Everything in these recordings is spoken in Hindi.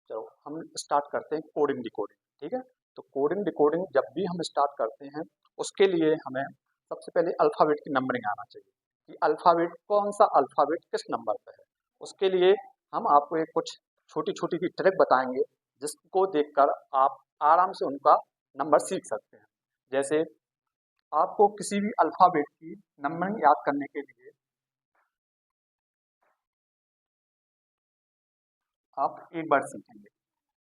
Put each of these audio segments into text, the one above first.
चलो हम स्टार्ट करते हैं कोडिंग डिकोडिंग। ठीक है, तो कोडिंग डिकोडिंग जब भी हम स्टार्ट करते हैं उसके लिए हमें सबसे पहले अल्फ़ाबेट की नंबरिंग आना चाहिए कि अल्फ़ाबेट कौन सा अल्फ़ाबेट किस नंबर पे है। उसके लिए हम आपको एक कुछ छोटी छोटी सी ट्रिक बताएंगे जिसको देखकर आप आराम से उनका नंबर सीख सकते हैं। जैसे आपको किसी भी अल्फ़ाबेट की नंबरिंग याद करने के लिए आप एक बार सीखेंगे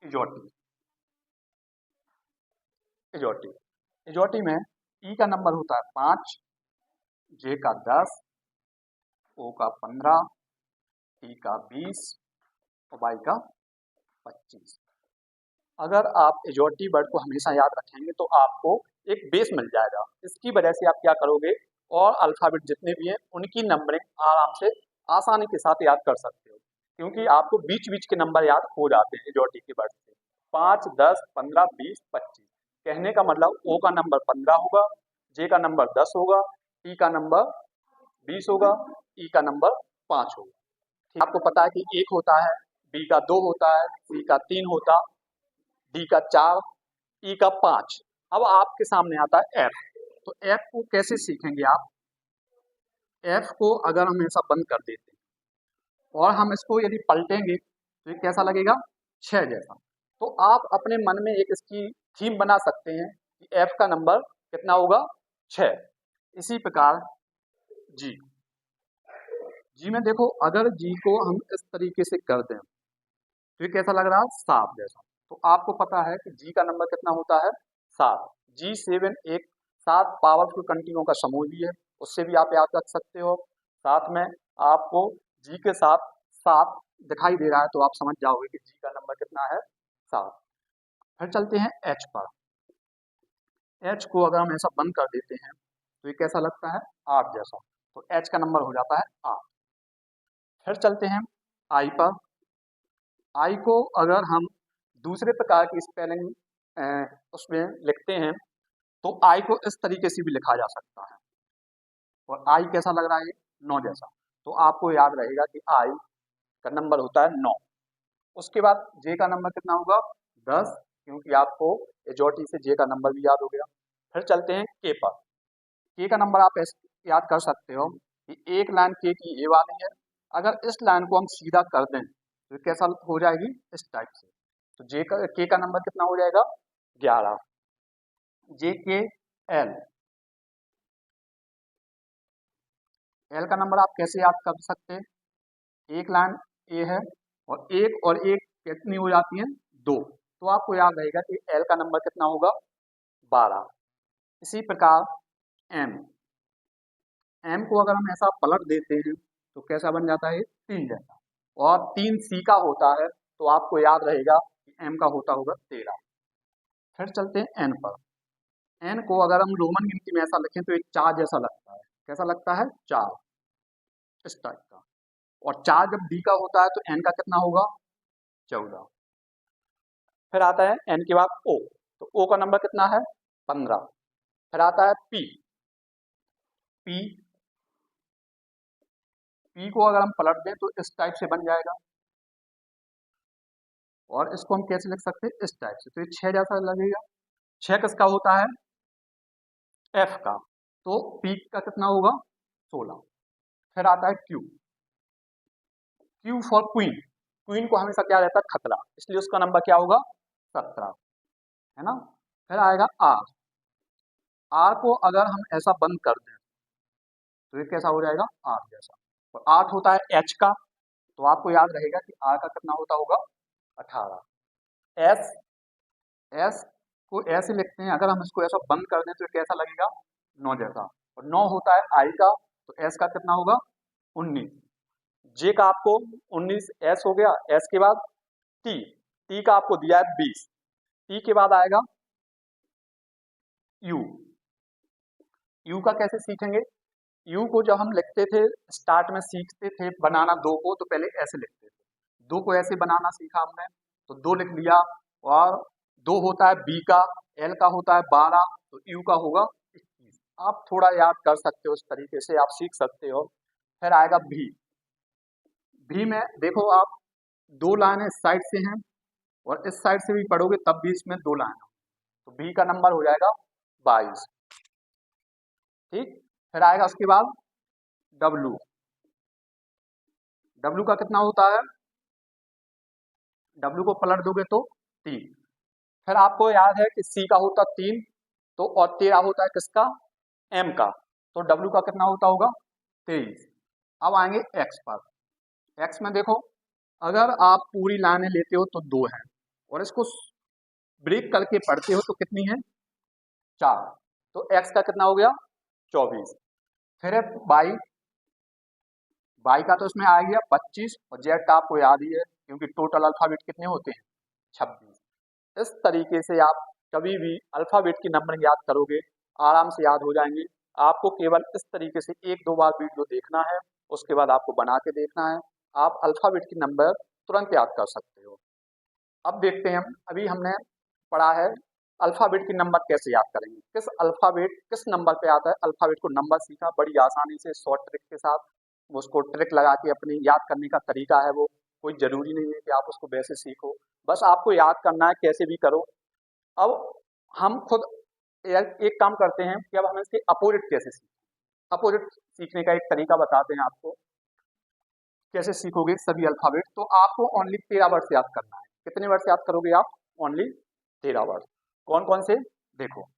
इजोटी। इजोटी इजोटी में ई का नंबर होता है 5, जे का 10, ओ का 15, टी का 20 और वाई का 25। अगर आप इजोटी वर्ड को हमेशा याद रखेंगे तो आपको एक बेस मिल जाएगा। इसकी वजह से आप क्या करोगे और अल्फ़ाबेट जितने भी हैं उनकी नंबरिंग आराम से आसानी के साथ याद कर सकते हो, क्योंकि आपको बीच बीच के नंबर याद हो जाते हैं इजोटी के वर्ड से। 5, 10, 15, 20, 25 कहने का मतलब ओ का नंबर 15 होगा, जे का नंबर 10 होगा, टी का नंबर 20 होगा, ई का नंबर 5 होगा। आपको पता है कि 1 होता है, बी का 2 होता है, सी का 3 होता, डी का 4, ई का 5। अब आपके सामने आता है एफ। तो एफ को कैसे सीखेंगे आप? एफ को अगर हम ऐसा बंद कर देते हैं और हम इसको यदि पलटेंगे तो ये कैसा लगेगा? 6 जैसा। तो आप अपने मन में एक इसकी थीम बना सकते हैं कि एफ का नंबर कितना होगा? 6। इसी प्रकार जी। जी में देखो, अगर जी को हम इस तरीके से कर दें तो ये कैसा लग रहा है? 7 जैसा। तो आपको पता है कि जी का नंबर कितना होता है? 7। G7 एक 7 पावरफुल कंटिन्यूओं का समूह भी है, उससे भी आप याद रख सकते हो। साथ में आपको जी के साथ 7 दिखाई दे रहा है तो आप समझ जाओगे कि जी का नंबर कितना है? 7। फिर चलते हैं एच पर। एच को अगर हम ऐसा बंद कर देते हैं तो ये कैसा लगता है? 8 जैसा। तो एच का नंबर हो जाता है 8। फिर चलते हैं आई पर। आई को अगर हम दूसरे प्रकार की स्पेलिंग उसमें लिखते हैं तो आई को इस तरीके से भी लिखा जा सकता है। और आई कैसा लग रहा है? 9 जैसा। तो आपको याद रहेगा कि आई का नंबर होता है 9। उसके बाद जे का नंबर कितना होगा? 10, क्योंकि आपको एजोटी से जे का नंबर भी याद हो गया। फिर चलते हैं के पर। के का नंबर आप ऐसे याद कर सकते हो कि एक लाइन के की ये वाली है, अगर इस लाइन को हम सीधा कर दें तो कैसा हो जाएगी? इस टाइप से। तो जे का के का नंबर कितना हो जाएगा? 11। जे के एल। एल का नंबर आप कैसे याद कर सकते हैं? एक लाइन ए है और एक कितनी हो जाती है? 2। तो आपको याद रहेगा कि एल का नंबर कितना होगा? 12। इसी प्रकार एम। एम को अगर हम ऐसा पलट देते हैं तो कैसा बन जाता है? 3 जैसा। और 3 सी का होता है तो आपको याद रहेगा कि एम का होता होगा 13। फिर चलते हैं एन पर। एन को अगर हम रोमन गिनती में ऐसा लिखें तो एक 4 जैसा लगता है। कैसा लगता है? 4 इस टाइप का। और 4 जब डी का होता है तो एन का कितना होगा? 14। फिर आता है एन के बाद ओ। तो ओ का नंबर कितना है? 15। फिर आता है पी। पी पी को अगर हम पलट दें तो इस टाइप से बन जाएगा। और इसको हम कैसे लिख सकते हैं? इस टाइप से। तो ये 6 जैसा लगेगा। 6 किसका होता है? एफ का। तो पी का कितना होगा? 16। फिर आता है Q. Q for queen. Queen को हमेशा क्या रहता है? खतरा, इसलिए उसका नंबर क्या होगा? 17, है ना। फिर आएगा आर। आर को अगर हम ऐसा बंद कर दें तो ये कैसा हो जाएगा? आर जैसा। और 8 होता है एच का। तो आपको याद रहेगा कि आर का कितना होता होगा? 18। एस। एस को ऐसे लिखते हैं, अगर हम इसको ऐसा बंद कर दें तो कैसा लगेगा? 9 जैसा। और 9 होता है आई का। तो एस का कितना होगा? 19। जे का आपको 19 एस हो गया। एस के बाद टी। टी का आपको दिया है 20। टी के बाद आएगा यू। यू का कैसे सीखेंगे? यू को जब हम लिखते थे, स्टार्ट में सीखते थे बनाना दो को, तो पहले ऐसे लिखते थे। दो को ऐसे बनाना सीखा हमने तो 2 लिख लिया। और 2 होता है बी का, एल का होता है 12, तो यू का होगा 21। आप थोड़ा याद कर सकते हो, उस तरीके से आप सीख सकते हो। फिर आएगा भी। भी में देखो आप 2 लाइनें इस साइड से हैं और इस साइड से भी पढ़ोगे तब भी इसमें 2 लाइन हो, तो बी का नंबर हो जाएगा 22। ठीक, फिर आएगा उसके बाद डब्लू। डब्लू का कितना होता है, डब्लू को पलट दोगे तो 3। फिर आपको याद है कि सी का होता 3, तो और 13 होता है किसका, एम का, तो डब्लू का कितना होता होगा 23। अब आएंगे एक्स पर। एक्स में देखो, अगर आप पूरी लाइनें लेते हो तो 2 है, और इसको ब्रेक करके पढ़ते हो तो कितनी है 4, तो एक्स का कितना हो गया 24। फिर है वाई, वाई का तो इसमें आ गया 25, और जेड का आपको याद ही है क्योंकि टोटल अल्फाबेट कितने होते हैं 26। इस तरीके से आप कभी भी अल्फाबेट की नंबरिंग याद करोगे आराम से याद हो जाएंगे। आपको केवल इस तरीके से 1-2 बार वीडियो देखना है, उसके बाद आपको बना के देखना है, आप अल्फाबेट की नंबर तुरंत याद कर सकते हो। अब देखते हैं हम, अभी हमने पढ़ा है अल्फाबेट की नंबर कैसे याद करेंगे, किस अल्फाबेट किस नंबर पे आता है अल्फाबेट को नंबर सीखा बड़ी आसानी से शॉर्ट ट्रिक के साथ, उसको ट्रिक लगा के अपनी याद करने का तरीका है वो, कोई जरूरी नहीं है कि आप उसको वैसे सीखो, बस आपको याद करना है कैसे भी करो। अब हम खुद एक काम करते हैं कि अब हम इसके अपोजिट कैसे सीखें। अपोजिट सीखने का एक तरीका बताते हैं आपको, कैसे सीखोगे सभी अल्फाबेट। तो आपको ओनली 13 वर्ड्स याद करना है। कितने वर्ड्स याद करोगे आप, ओनली 13 वर्ड्स। कौन कौन से, देखो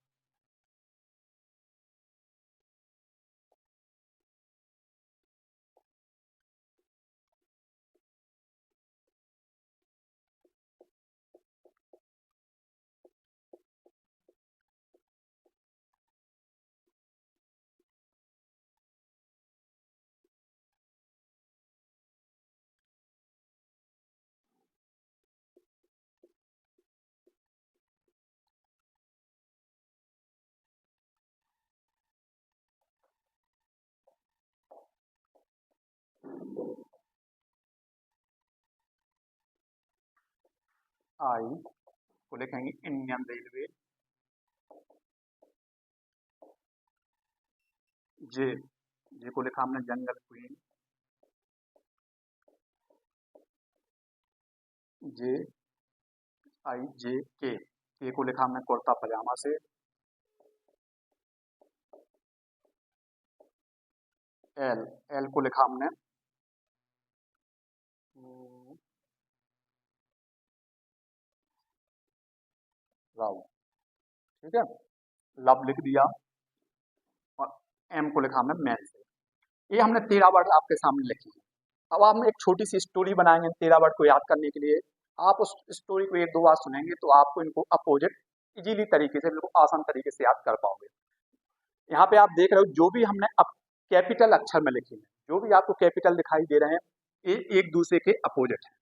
आई को लिखेंगे इंडियन रेलवे, जे जे को लिखा हमने जंगल क्वीन, जे आई जे के को लिखा हमने कुर्ता पजामा से, एल एल को लिखा हमने राव, ठीक है, लव लिख दिया, और एम को लिखा हमने मैन से। ये हमने 13 वर्ड आपके सामने लिखी है। अब हम एक छोटी सी स्टोरी बनाएंगे 13 वर्ड को याद करने के लिए। आप उस स्टोरी को 1-2 बार सुनेंगे तो आपको इनको अपोजिट इजीली तरीके से, बिल्कुल आसान तरीके से याद कर पाओगे। यहाँ पे आप देख रहे हो जो भी हमने अब कैपिटल अक्षर में लिखे हैं, जो भी आपको कैपिटल दिखाई दे रहे हैं, ये एक दूसरे के अपोजिट है।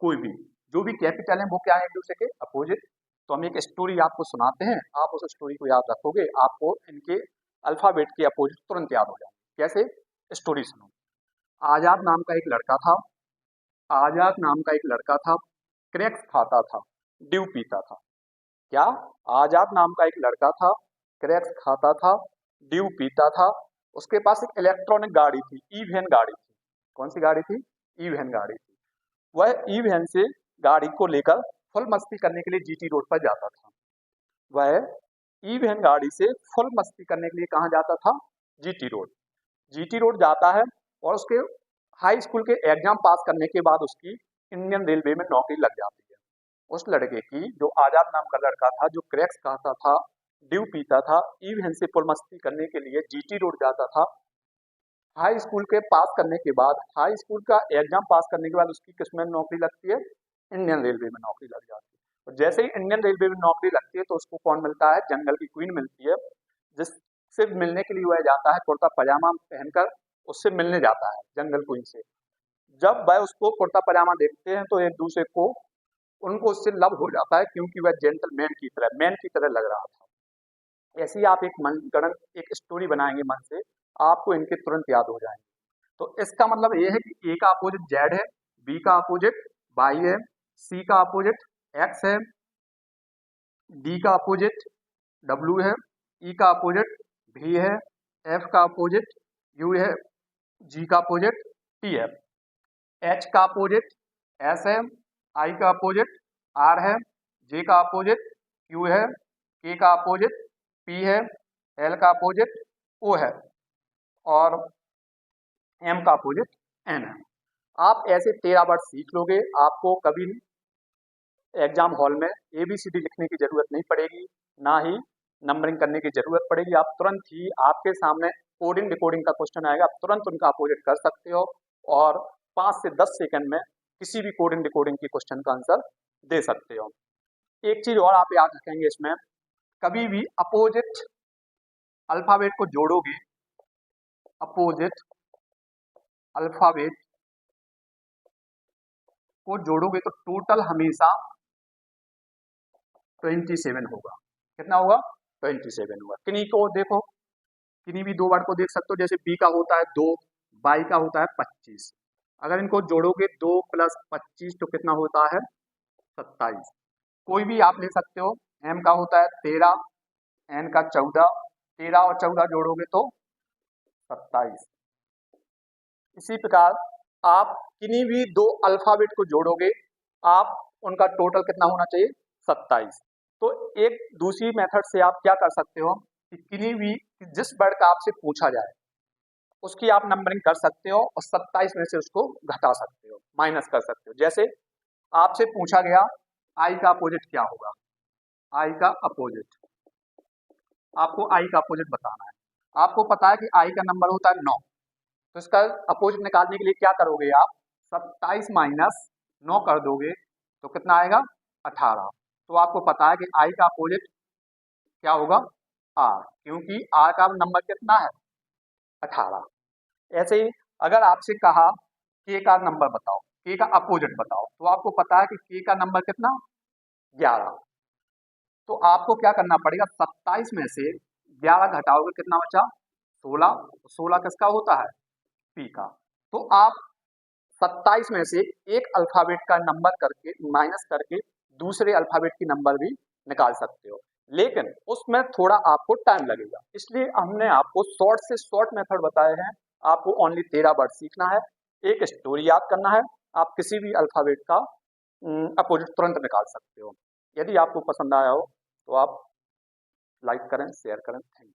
कोई भी जो भी कैपिटल है वो क्या है, एक दूसरे के अपोजिट। तो हम एक स्टोरी आपको सुनाते हैं, आप उस स्टोरी को याद रखोगे, आपको इनके अल्फाबेट के अपोजिट तुरंत याद हो जाएंगे। कैसे, स्टोरी सुनो। आजाद नाम का एक लड़का था, आजाद नाम का एक लड़का था, क्रैक्स खाता था, ड्यू पीता था। क्या, आजाद नाम का एक लड़का था, क्रैक्स खाता था, ड्यू पीता था, उसके पास एक इलेक्ट्रॉनिक गाड़ी थी, ई वैन गाड़ी थी। कौन सी गाड़ी थी, ई वैन गाड़ी थी। वह ई वैन से गाड़ी को लेकर फुल मस्ती करने के लिए जीटी रोड पर जाता था। वह ई वैन गाड़ी से फुल मस्ती करने के लिए कहाँ जाता था, जीटी रोड। जीटी रोड जाता है, और उसके हाई स्कूल के एग्जाम पास करने के बाद उसकी इंडियन रेलवे में नौकरी लग जाती है। उस लड़के की, जो आजाद नाम का लड़का था, जो क्रैक्स खाता था, ड्यू पीता था, ई वैन से फुल मस्ती करने के लिए जीटी रोड जाता था, हाई स्कूल के पास करने के बाद, हाई स्कूल का एग्जाम पास करने के बाद उसकी किसमें नौकरी लगती है, इंडियन रेलवे में नौकरी लग जाती है। और जैसे ही इंडियन रेलवे में नौकरी लगती है तो उसको कौन मिलता है, जंगल की क्वीन मिलती है, जिससे मिलने के लिए वह जाता है कुर्ता पजामा पहनकर, उससे मिलने जाता है जंगल क्वीन से। जब वह उसको कुर्ता पजामा देखते हैं तो एक दूसरे को, उनको उससे लव हो जाता है, क्योंकि वह जेंटलमैन की तरह, मैन की तरह लग रहा था। ऐसी आप एक मन गणन एक स्टोरी बनाएंगे मन से, आपको इनके तुरंत याद हो जाएंगे। तो इसका मतलब ये है कि ए का अपोजिट जेड है, बी का अपोजिट वाई है, सी का अपोजिट एक्स है, डी का अपोजिट डब्ल्यू है, ई का अपोजिट भी है, एफ का अपोजिट यू है, जी का अपोजिट टी है, एच का अपोजिट एस है, आई का अपोजिट आर है, जे का अपोजिट क्यू है, के का अपोजिट पी है, एल का अपोजिट ओ है और एम का अपोजिट एन है। आप ऐसे 13 वर्ड सीख लोगे, आपको कभी एग्जाम हॉल में ABCD लिखने की जरूरत नहीं पड़ेगी, ना ही नंबरिंग करने की जरूरत पड़ेगी। आप तुरंत ही आपके सामने कोडिंग डिकोडिंग का क्वेश्चन आएगा, आप तुरंत उनका अपोजिट कर सकते हो और 5 से 10 सेकंड में किसी भी कोडिंग डिकोडिंग की क्वेश्चन का आंसर दे सकते हो। एक चीज और आप याद रखेंगे इसमें, कभी भी अपोजिट अल्फाबेट को जोड़ोगे, अपोजिट अल्फाबेट को जोड़ोगे तो टोटल हमेशा 27 होगा। कितना होगा? 27 होगा। किन्हीं को देखो, किन्हीं भी दो वर्ड को देख सकते हो, जैसे बी का होता है 2, बाई का होता है 25। अगर इनको जोड़ोगे 2 + 25 तो कितना होता है? 27। कोई भी आप ले सकते हो, एम का होता है 13, एन का 14, 13 और 14 जोड़ोगे तो 27। इसी प्रकार आप किन्हीं भी दो अल्फाबेट को जोड़ोगे, आप उनका टोटल कितना होना चाहिए? 27। तो एक दूसरी मेथड से आप क्या कर सकते हो कि किन्हीं भी जिस वर्ड का आपसे पूछा जाए उसकी आप नंबरिंग कर सकते हो और 27 में से उसको घटा सकते हो, माइनस कर सकते हो। जैसे आपसे पूछा गया आई का अपोजिट क्या होगा, आई का अपोजिट, आपको आई का अपोजिट बताना है। आपको पता है कि आई का नंबर होता है 9, तो इसका अपोजिट निकालने के लिए क्या करोगे आप? 27 - 9 कर दोगे तो कितना आएगा? 18। तो आपको पता है कि आई का अपोजिट क्या होगा? आर, क्योंकि आर का नंबर कितना है? 18। ऐसे ही अगर आपसे कहा के का नंबर बताओ, के का अपोजिट बताओ, तो आपको पता है कि के का नंबर कितना? 11। तो आपको क्या करना पड़ेगा? 27 में से 11 घटाओगे, कितना बचा? 16। 16 किसका होता है? पी का। तो आप 27 में से एक अल्फाबेट का नंबर करके माइनस करके दूसरे अल्फाबेट की नंबर भी निकाल सकते हो, लेकिन उसमें थोड़ा आपको टाइम लगेगा। इसलिए हमने आपको शॉर्ट से शॉर्ट मेथड बताए हैं। आपको ओनली 13 वर्ड सीखना है, एक स्टोरी याद करना है, आप किसी भी अल्फाबेट का अपोजिट तुरंत निकाल सकते हो। यदि आपको पसंद आया हो तो आप लाइक करें, शेयर करें। Thank you.